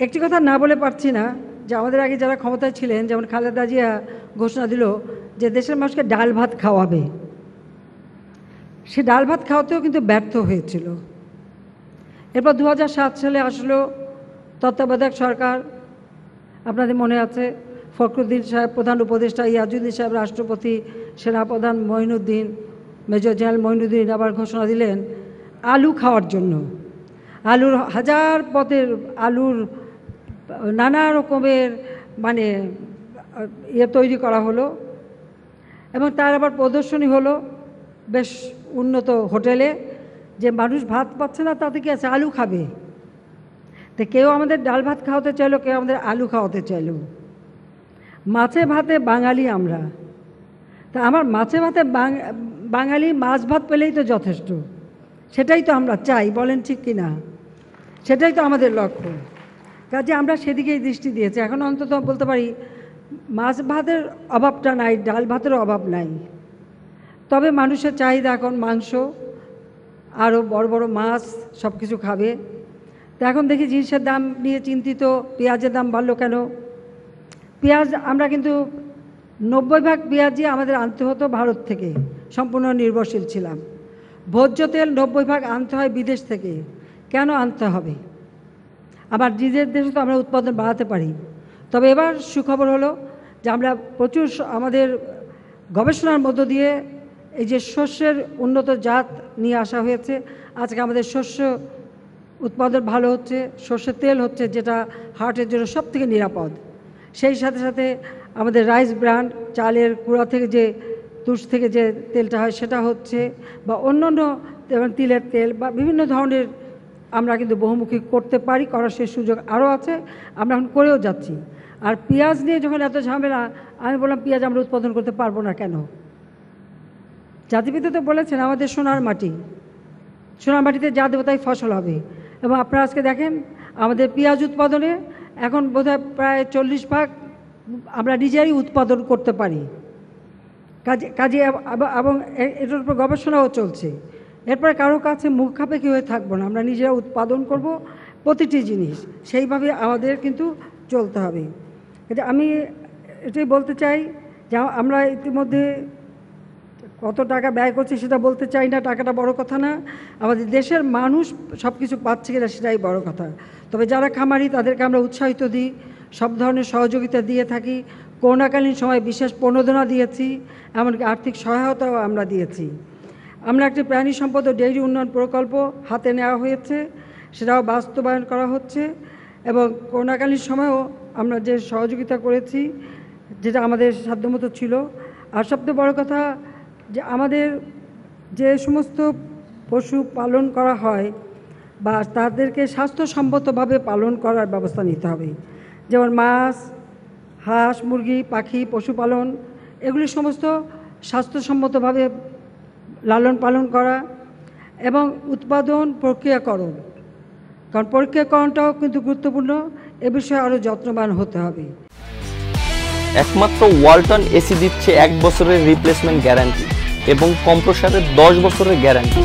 একটি কথা না বলে পারছি না যে আমাদের আগে যারা ক্ষমতায় ছিলেন, যেমন খালেদা জিয়া ঘোষণা দিল যে দেশের মানুষকে ডাল ভাত খাওয়াবে। সে ডাল ভাত খাওয়াতেও কিন্তু ব্যর্থ হয়েছিল। এরপর 2007 সালে আসলো তত্ত্বাবধায়ক সরকার। আপনাদের মনে আছে, ফখরুদ্দিন সাহেব প্রধান উপদেষ্টা, ইয়াজুদ্দিন সাহেব রাষ্ট্রপতি, সেনাপ্রধান মঈনুদ্দিন, মেজর জেনারেল মঈনুদ্দিন আবার ঘোষণা দিলেন আলু খাওয়ার জন্য। আলুর হাজার পদের আলুর নানা রকমের মানে তৈরি করা হলো এবং তার আবার প্রদর্শনী হলো বেশ উন্নত হোটেলে, যে মানুষ ভাত পাচ্ছে না তাতে কি আছে, আলু খাবে। তো কেউ আমাদের ডাল ভাত খাওয়াতে চাইলো, কেউ আমাদের আলু খাওয়াতে চাইলো। মাছে ভাতে বাঙালি আমরা। তা আমার মাছে ভাতে বাঙালি, মাছ ভাত পেলেই তো যথেষ্ট। সেটাই তো আমরা চাই, বলেন ঠিক কি না? সেটাই তো আমাদের লক্ষ্য। কাজে আমরা সেদিকেই দৃষ্টি দিয়েছি। এখন অন্তত বলতে পারি মাছ ভাতের অভাবটা নাই, ডাল ভাতেরও অভাব নাই। তবে মানুষের চাহিদা এখন মাংস, আরও বড় বড় মাছ, সব কিছু খাবে। তো এখন দেখি জিনিসের দাম নিয়ে চিন্তিত। পেঁয়াজের দাম বাড়লো কেন? পেঁয়াজ আমরা কিন্তু 90% পেঁয়াজই আমাদের আনতে হতো ভারত থেকে, সম্পূর্ণ নির্ভরশীল ছিলাম। ভোজ্য তেল 90% আনতে হয় বিদেশ থেকে। কেন আনতে হবে? আবার নিজের দেশে তো আমরা উৎপাদন বাড়াতে পারি। তবে এবার সুখবর হলো যে আমরা প্রচুর আমাদের গবেষণার মধ্য দিয়ে এই যে শস্যের উন্নত জাত নিয়ে আসা হয়েছে। আজকে আমাদের শস্য উৎপাদন ভালো হচ্ছে, সর্ষের তেল হচ্ছে যেটা হার্টের জন্য সবথেকে নিরাপদ। সেই সাথে সাথে আমাদের রাইস ব্র্যান্ড, চালের কুড়া থেকে যে তুষ থেকে যে তেলটা হয় সেটা হচ্ছে, বা অন্যান্য যেমন তিলের তেল বা বিভিন্ন ধরনের আমরা কিন্তু বহুমুখী করতে পারি, করার সেই সুযোগ আরও আছে, আমরা এখন করেও যাচ্ছি। আর পেঁয়াজ নিয়ে যখন এত ঝামেলা, আমি বললাম পেঁয়াজ আমরা উৎপাদন করতে পারবো না কেন? জাতিপিতা তো বলেছেন আমাদের সোনার মাটি, সোনার মাটিতে যা দেবো তাই ফসল হবে। এবং আপনারা আজকে দেখেন আমাদের পেঁয়াজ উৎপাদনে এখন বোধহয় প্রায় 40% আমরা নিজেরাই উৎপাদন করতে পারি। কাজে এবং এটার উপর গবেষণাও চলছে। এরপরে কারো কাছে মুখ খাপেক্ষী হয়ে থাকবো না, আমরা নিজেরা উৎপাদন করব প্রতিটি জিনিস। সেইভাবে আমাদের কিন্তু চলতে হবে। এটা আমি এটাই বলতে চাই যে আমরা ইতিমধ্যে কত টাকা ব্যয় করছি সেটা বলতে চাই না, টাকাটা বড় কথা না, আমাদের দেশের মানুষ সব কিছু পাচ্ছে কিনা সেটাই বড় কথা। তবে যারা খামারি তাদেরকে আমরা উৎসাহিত দিই, সব ধরনের সহযোগিতা দিয়ে থাকি। করোনাকালীন সময় বিশেষ প্রণোদনা দিয়েছি, এমনকি আর্থিক সহায়তাও আমরা দিয়েছি। আমরা একটি প্রাণী সম্পদ ও ডেইরি উন্নয়ন প্রকল্প হাতে নেওয়া হয়েছে, সেটাও বাস্তবায়ন করা হচ্ছে। এবং করোনাকালীন সময়েও আমরা যে সহযোগিতা করেছি যেটা আমাদের সাধ্যমতো ছিল। আর সবচেয়ে বড় কথা যে আমাদের যে সমস্ত পশু পালন করা হয় বা তাদেরকে স্বাস্থ্যসম্মতভাবে পালন করার ব্যবস্থা নিতে হবে। যেমন মাছ, হাঁস, মুরগি, পাখি পশুপালন, এগুলি সমস্ত স্বাস্থ্যসম্মতভাবে লালন পালন করা এবং উৎপাদন প্রক্রিয়াকরণ, কারণ প্রক্রিয়াকরণটাও কিন্তু গুরুত্বপূর্ণ। এ বিষয়ে আরও যত্নবান হতে হবে। একমাত্র ওয়ালটন এসি দিচ্ছে 1 বছরের রিপ্লেসমেন্ট গ্যারান্টি এবং কম্প্রেসারের 10 বছরের গ্যারান্টি।